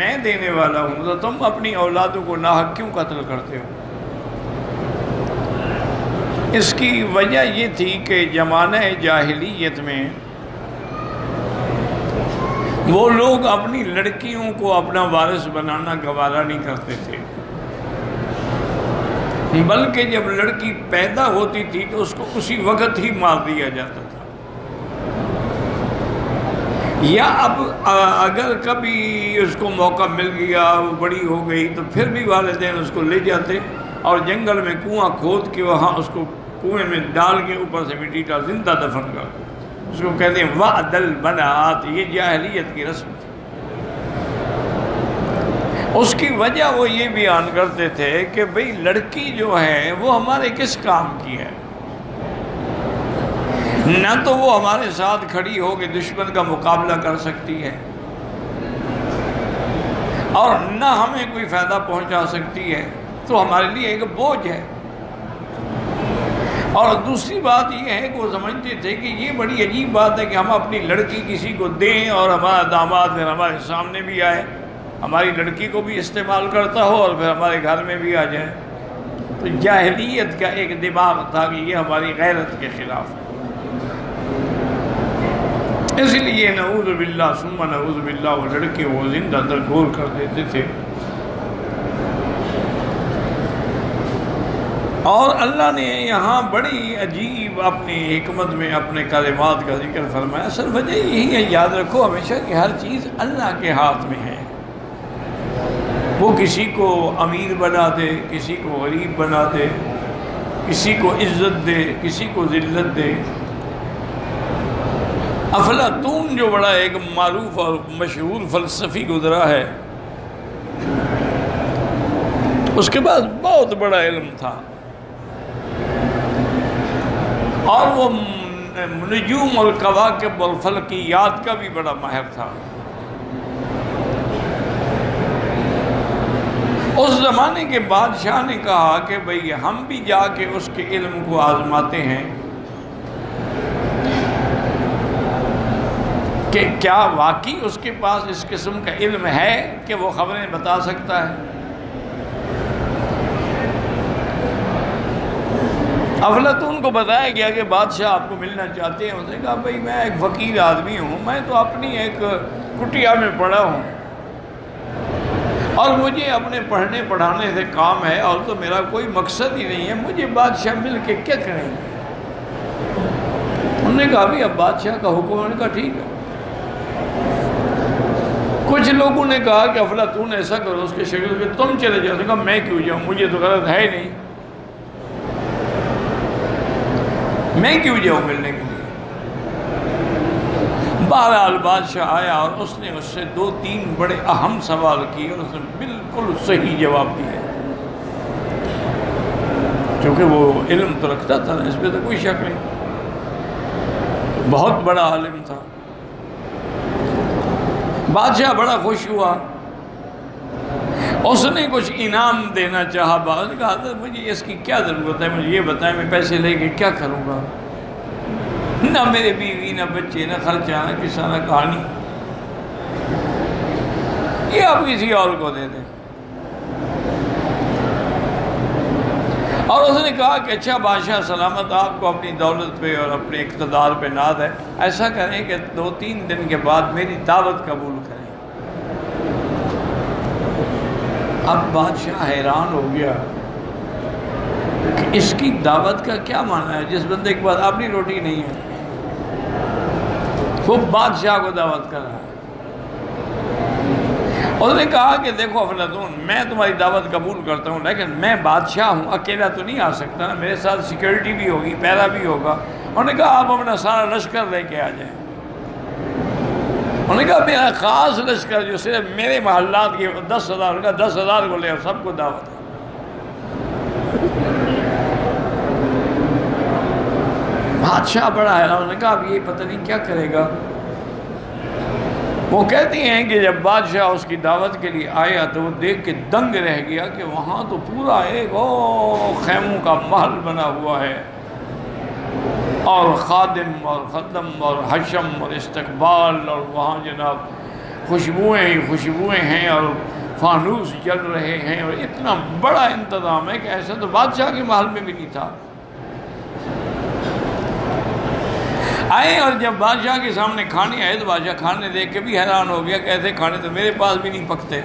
میں دینے والا ہوں تو تم اپنی اولادوں کو ناحق کیوں قتل کرتے ہو؟ اس کی وجہ یہ تھی کہ زمانہ جاہلیت میں وہ لوگ اپنی لڑکیوں کو اپنا وارث بنانا گوارا نہیں کرتے تھے، بلکہ جب لڑکی پیدا ہوتی تھی تو اس کو اسی وقت ہی مار دیا جاتا تھا، یا اب اگر کبھی اس کو موقع مل گیا، وہ بڑی ہو گئی، تو پھر بھی والدین اس کو لے جاتے اور جنگل میں کنواں کھود کے وہاں اس کو کنویں میں ڈال کے اوپر سے مٹی کا زندہ دفن کر، اس کو کہتے ہیں وعد البنات، یہ جاہلیت کی رسم تھی۔ اس کی وجہ وہ یہ بیان کرتے تھے کہ بھئی لڑکی جو ہے وہ ہمارے کس کام کی ہے؟ نہ تو وہ ہمارے ساتھ کھڑی ہو کے دشمن کا مقابلہ کر سکتی ہے، اور نہ ہمیں کوئی فائدہ پہنچا سکتی ہے، تو ہمارے لیے ایک بوجھ ہے۔ اور دوسری بات یہ ہے کہ وہ سمجھتے تھے کہ یہ بڑی عجیب بات ہے کہ ہم اپنی لڑکی کسی کو دیں اور ہمارا داماد پھر ہمارے سامنے بھی آئے، ہماری لڑکی کو بھی استعمال کرتا ہو اور پھر ہمارے گھر میں بھی آ جائے۔ تو جاہلیت کا ایک دماغ تھا کہ یہ ہماری غیرت کے خلاف ہے، اس لیے نعوذ باللہ ثم نعوذ باللہ وہ لڑکے وہ زندہ درگور کر دیتے تھے۔ اور اللہ نے یہاں بڑی عجیب اپنی حکمت میں اپنے کلمات کا ذکر فرمایا۔ اصل وجہ یہی ہے، یاد رکھو ہمیشہ کہ ہر چیز اللہ کے ہاتھ میں ہے، وہ کسی کو امیر بنا دے، کسی کو غریب بنا دے، کسی کو عزت دے، کسی کو ذلت دے۔ افلاطون جو بڑا ایک معروف اور مشہور فلسفی گزرا ہے، اس کے پاس بہت بڑا علم تھا، اور وہ نجوم اور کواکب اور فلکیات کا بھی بڑا ماہر تھا۔ اس زمانے کے بادشاہ نے کہا کہ بھئی ہم بھی جا کے اس کے علم کو آزماتے ہیں کہ کیا واقعی اس کے پاس اس قسم کا علم ہے کہ وہ خبریں بتا سکتا ہے۔ افلاطون کو بتایا گیا کہ بادشاہ آپ کو ملنا چاہتے ہیں۔ اس نے کہا بھئی میں ایک فقیر آدمی ہوں، میں تو اپنی ایک کٹیا میں پڑا ہوں، اور مجھے اپنے پڑھنے پڑھانے سے کام ہے، اور تو میرا کوئی مقصد ہی نہیں ہے، مجھے بادشاہ مل کے کیا کریں گے؟ انہوں نے کہا بھی اب بادشاہ کا حکم ہے۔ انہوں نے کہا ٹھیک ہے۔ کچھ لوگوں نے کہا کہ افلاطون ایسا کرو اس کے شکل پہ تم چلے جاؤ۔ نے کہا میں کیوں جاؤں، مجھے تو غرض ہے نہیں، میں کیوں جاؤں ملنے کے لیے۔ بہرحال بادشاہ آیا اور اس نے اس سے 2-3 بڑے اہم سوال کیے، اور اس نے بالکل صحیح جواب دیا، کیونکہ وہ علم تو رکھتا تھا نا، اس پہ تو کوئی شک نہیں، بہت بڑا عالم تھا۔ بادشاہ بڑا خوش ہوا، اس نے کچھ انعام دینا چاہا۔ بعد نے کہا حضرت مجھے اس کی کیا ضرورت ہے، مجھے یہ بتائیں میں پیسے لے کے کیا کروں گا، نہ میرے بیوی نہ بچے نہ خرچہ نہ قصہ نہ کہانی، یہ آپ کسی اور کو دے دیں۔ اور اس نے کہا کہ اچھا بادشاہ سلامت، آپ کو اپنی دولت پہ اور اپنے اقتدار پہ ناز ہے، ایسا کریں کہ 2-3 دن کے بعد میری دعوت قبول کریں۔ اب بادشاہ حیران ہو گیا کہ اس کی دعوت کا کیا معنی ہے، جس بندے کے پاس اپنی روٹی نہیں ہے وہ بادشاہ کو دعوت کر رہا ہے۔ اس نے کہا کہ دیکھو افلاطون، میں تمہاری دعوت قبول کرتا ہوں، لیکن میں بادشاہ ہوں، اکیلا تو نہیں آ سکتا نا، میرے ساتھ سیکیورٹی بھی ہوگی، پہرا بھی ہوگا۔ انہوں نے کہا آپ اپنا سارا لشکر لے کے آ جائیں۔ انہوں نے کہا میرا خاص لشکر جو صرف میرے محلات کے 10,000 کا 10,000 کو لے اور سب کو دعوت ہے۔ بادشاہ بڑا ہے، انہوں نے کہا اب یہ پتہ نہیں کیا کرے گا۔ وہ کہتی ہیں کہ جب بادشاہ اس کی دعوت کے لیے آیا تو وہ دیکھ کے دنگ رہ گیا کہ وہاں تو پورا ایک خیموں کا محل بنا ہوا ہے، اور خادم اور خدم اور حشم اور استقبال، اور وہاں جناب خوشبوئیں ہیں اور فانوس جل رہے ہیں، اور اتنا بڑا انتظام ہے کہ ایسا تو بادشاہ کے محل میں بھی نہیں تھا۔ آئے اور جب بادشاہ کے سامنے کھانے آئے تو بادشاہ کھانے دیکھ کے بھی حیران ہو گیا کہ ایسے کھانے تو میرے پاس بھی نہیں پکتے۔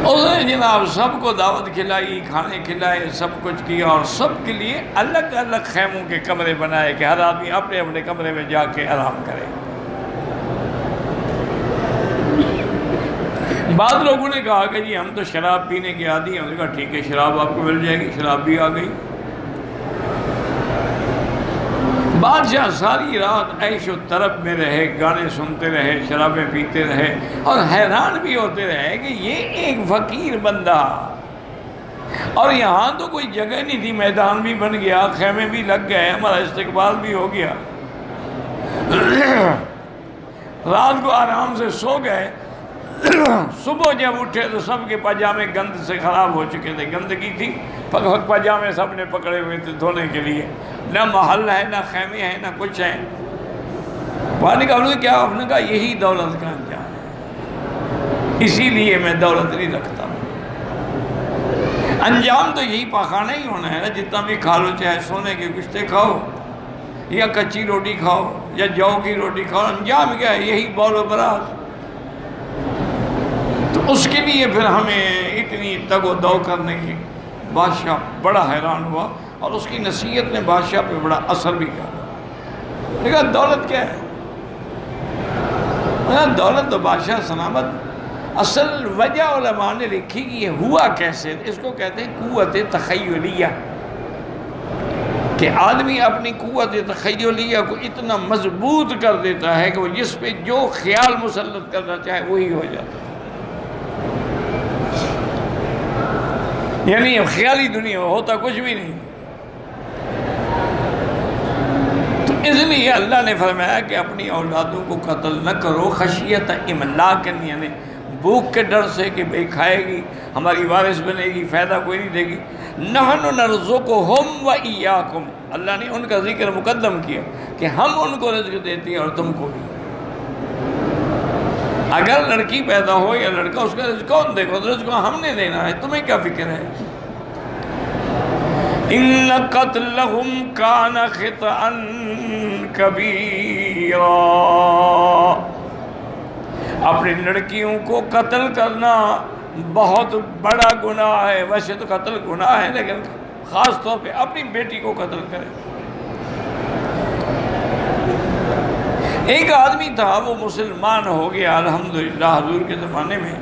اس نے جناب سب کو دعوت کھلائی، کھانے کھلائے، سب کچھ کیا، اور سب کے لیے الگ الگ خیموں کے کمرے بنائے کہ ہر آدمی اپنے اپنے کمرے میں جا کے آرام کرے۔ بعض لوگوں نے کہا کہ جی ہم تو شراب پینے کے عادی ہیں، انہوں نے کہا ٹھیک ہے شراب آپ کو مل جائے گی، شراب بھی آ گئی۔ بادشاہ ساری رات عیش و طرب میں رہے، گانے سنتے رہے، شرابیں پیتے رہے، اور حیران بھی ہوتے رہے کہ یہ ایک فقیر بندہ، اور یہاں تو کوئی جگہ نہیں تھی، میدان بھی بن گیا، خیمے بھی لگ گئے، ہمارا استقبال بھی ہو گیا، رات کو آرام سے سو گئے۔ صبح جب اٹھے تو سب کے پاجامے گند سے خراب ہو چکے تھے، گندگی تھی، پاجامے سب نے پکڑے ہوئے تھے دھونے کے لیے، نہ محل ہے، نہ خیمے ہیں، نہ کچھ ہے۔ وہاں نے کہا کیا؟ آپ نے کہا یہی دولت کا انجام ہے، اسی لیے میں دولت نہیں رکھتا ہوں، انجام تو یہی پاخانہ ہی ہونا ہے نا، جتنا بھی کھا لو، چاہے سونے کے کشتے کھاؤ یا کچی روٹی کھاؤ یا جو کی روٹی کھاؤ، انجام کیا ہے؟ یہی بول و براز۔ تو اس کے لیے پھر ہمیں اتنی تگ و دو کرنے کی۔ بادشاہ بڑا حیران ہوا، اور اس کی نصیحت نے بادشاہ پہ بڑا اثر بھی کیا۔ لیکن دولت کیا ہے؟ دولت تو بادشاہ سلامت، اصل وجہ علماء نے لکھی کہ یہ ہوا کیسے، اس کو کہتے ہیں قوت تخیلیہ، کہ آدمی اپنی قوت تخیلیہ کو اتنا مضبوط کر دیتا ہے کہ وہ جس پہ جو خیال مسلط کرنا چاہے وہی ہو جاتا ہے، یعنی خیالی دنیا ہوتا کچھ بھی نہیں۔ تو اس لیے اللہ نے فرمایا کہ اپنی اولادوں کو قتل نہ کرو، خشیت املاق، یعنی بھوک کے ڈر سے کہ بھئی کھائے گی، ہماری وارث بنے گی، فائدہ کوئی نہیں دے گی۔ نحن نرزقہم و ایاکم، اللہ نے ان کا ذکر مقدم کیا کہ ہم ان کو رزق دیتے ہیں اور تم کو بھی۔ اگر لڑکی پیدا ہو یا لڑکا، اس کا رزق کون دے گا؟ رزق ہم نے دینا ہے، تمہیں کیا فکر ہے؟ ان قتلہم کان خطأ کبیرا، اپنی لڑکیوں کو قتل کرنا بہت بڑا گناہ ہے۔ ویسے تو قتل گناہ ہے، لیکن خاص طور پہ اپنی بیٹی کو قتل کرے۔ ایک آدمی تھا، وہ مسلمان ہو گیا الحمدللہ حضور کے زمانے میں۔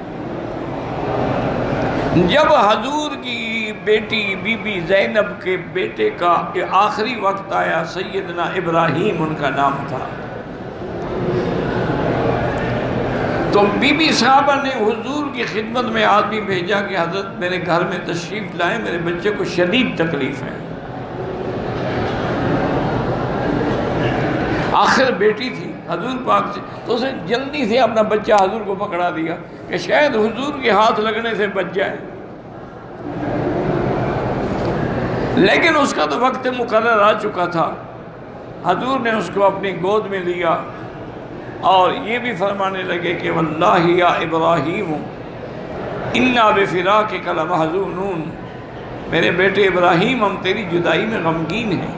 جب حضور کی بیٹی بی بی زینب کے بیٹے کا آخری وقت آیا، سیدنا ابراہیم ان کا نام تھا، تو بی بی صاحبہ نے حضور کی خدمت میں آدمی بھیجا کہ حضرت میرے گھر میں تشریف لائیں، میرے بچے کو شدید تکلیف ہے۔ آخر بیٹی تھی حضور پاک سے، تو اسے جلدی سے اپنا بچہ حضور کو پکڑا دیا کہ شاید حضور کے ہاتھ لگنے سے بچ جائے، لیکن اس کا تو وقت مقرر آ چکا تھا۔ حضور نے اس کو اپنی گود میں لیا اور یہ بھی فرمانے لگے کہ واللہ یا ابراہیم انا بفراقک لمحزونون، میرے بیٹے ابراہیم ہم تیری جدائی میں غمگین ہیں،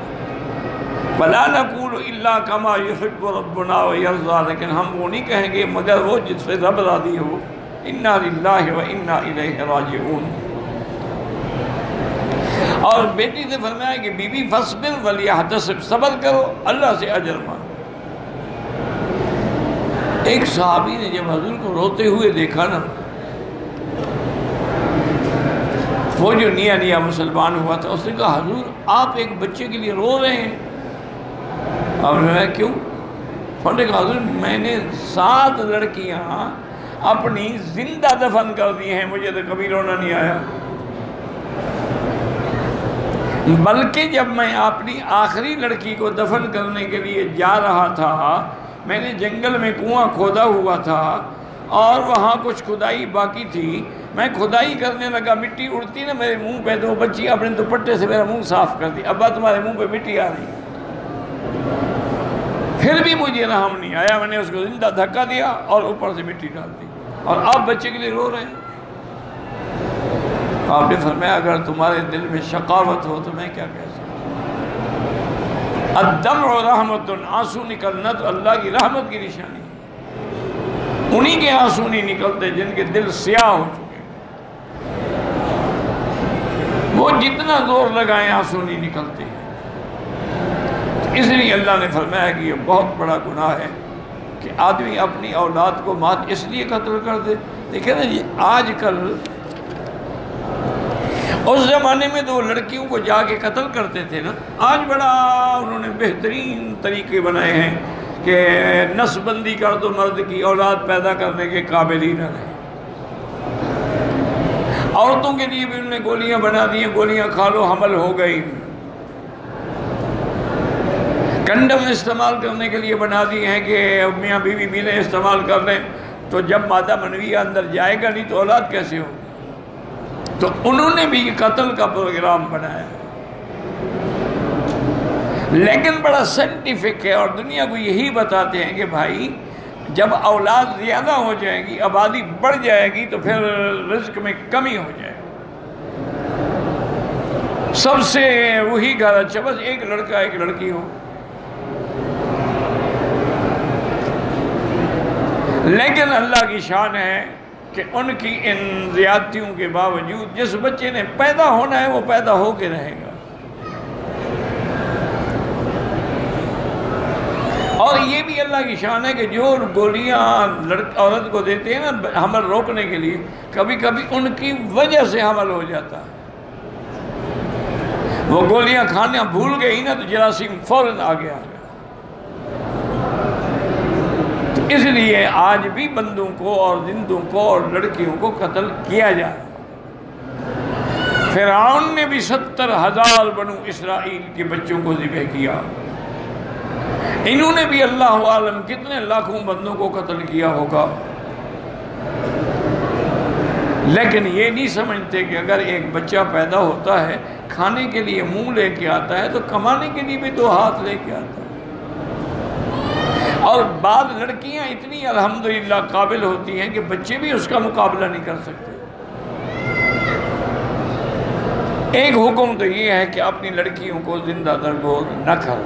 ولا نقول الا کما یحب ربنا ویرضا، لیکن ہم وہ نہیں کہیں گے مگر وہ جس سے رب راضی ہو، انا للہ و انا الیہ راجعون۔ اور بیٹی سے فرمایا کہ بی بی فاصبر ولیحتسب، صبر کرو، اللہ سے اجر مانگو۔ ایک صحابی نے جب حضور کو روتے ہوئے دیکھا نا، وہ جو نیا نیا مسلمان ہوا تھا، اس نے کہا حضور آپ ایک بچے کے لیے رو رہے ہیں؟ آپ نے کہا کیوں؟ انہوں نے کہا حضور میں نے 7 لڑکیاں اپنی زندہ دفن کر دی ہیں، مجھے تو کبھی رونا نہیں آیا، بلکہ جب میں اپنی آخری لڑکی کو دفن کرنے کے لیے جا رہا تھا، میں نے جنگل میں کنواں کھودا ہوا تھا اور وہاں کچھ کھدائی باقی تھی، میں کھدائی کرنے لگا، مٹی اڑتی نا میرے منہ پہ، تو بچی اپنے دوپٹے سے میرا منہ صاف کر دی، ابا تمہارے منہ پہ مٹی آ رہی۔ پھر بھی مجھے رحم نہیں آیا، میں نے اس کو زندہ دھکا دیا اور اوپر سے مٹی ڈال دی، اور آپ بچے کے لیے رو رہے ہیں۔ آپ نے فرمایا اگر تمہارے دل میں شقاوت ہو تو میں کیا کہہ سکتا ہوں؟ الدمع رحمت، آنسو نکلنا تو اللہ کی رحمت کی نشانی ہے۔ انہی کے آنسو نہیں نکلتے جن کے دل سیاہ ہو چکے، وہ جتنا زور لگائیں آنسو نہیں نکلتے۔ اس لیے اللہ نے فرمایا کہ یہ بہت بڑا گناہ ہے کہ آدمی اپنی اولاد کو مات اس لیے قتل کر دے۔ دیکھیں نا جی، آج کل اس زمانے میں تو لڑکیوں کو جا کے قتل کرتے تھے نا، آج بڑا انہوں نے بہترین طریقے بنائے ہیں کہ نسل بندی کر دو، مرد کی اولاد پیدا کرنے کے قابل ہی نہ رہے۔ عورتوں کے لیے بھی انہوں نے گولیاں بنا دی ہیں، گولیاں کھا لو حمل ہو گئی۔ کنڈم استعمال کرنے کے لیے بنا دی ہیں کہ میاں بیوی ملیں استعمال کر لیں، تو جب مادہ منویہ اندر جائے گا نہیں تو اولاد کیسے ہو؟ تو انہوں نے بھی قتل کا پروگرام بنایا، لیکن بڑا سائنٹیفک ہے، اور دنیا کو یہی بتاتے ہیں کہ بھائی جب اولاد زیادہ ہو جائے گی، آبادی بڑھ جائے گی، تو پھر رزق میں کمی ہو جائے گی۔ سب سے وہی گھر اچھا، بس ایک لڑکا ایک لڑکی ہو۔ لیکن اللہ کی شان ہے کہ ان کی ان زیادتیوں کے باوجود جس بچے نے پیدا ہونا ہے وہ پیدا ہو کے رہے گا۔ اور یہ بھی اللہ کی شان ہے کہ جو گولیاں عورت کو دیتے ہیں نا حمل روکنے کے لیے، کبھی کبھی ان کی وجہ سے حمل ہو جاتا ہے۔ وہ گولیاں کھانا بھول گئی نا تو جراثیم فوراً آ گیا۔ اس لیے آج بھی بندوں کو اور زندوں کو اور لڑکیوں کو قتل کیا جائے۔ فرعون نے بھی 70,000 بنو اسرائیل کے بچوں کو ذبح کیا، انہوں نے بھی اللہ عالم کتنے لاکھوں بندوں کو قتل کیا ہوگا، لیکن یہ نہیں سمجھتے کہ اگر ایک بچہ پیدا ہوتا ہے کھانے کے لیے منہ لے کے آتا ہے تو کمانے کے لیے بھی 2 ہاتھ لے کے آتا ہے۔ اور بعض لڑکیاں اتنی الحمدللہ قابل ہوتی ہیں کہ بچے بھی اس کا مقابلہ نہیں کر سکتے۔ ایک حکم تو یہ ہے کہ اپنی لڑکیوں کو زندہ درگور نہ کرو۔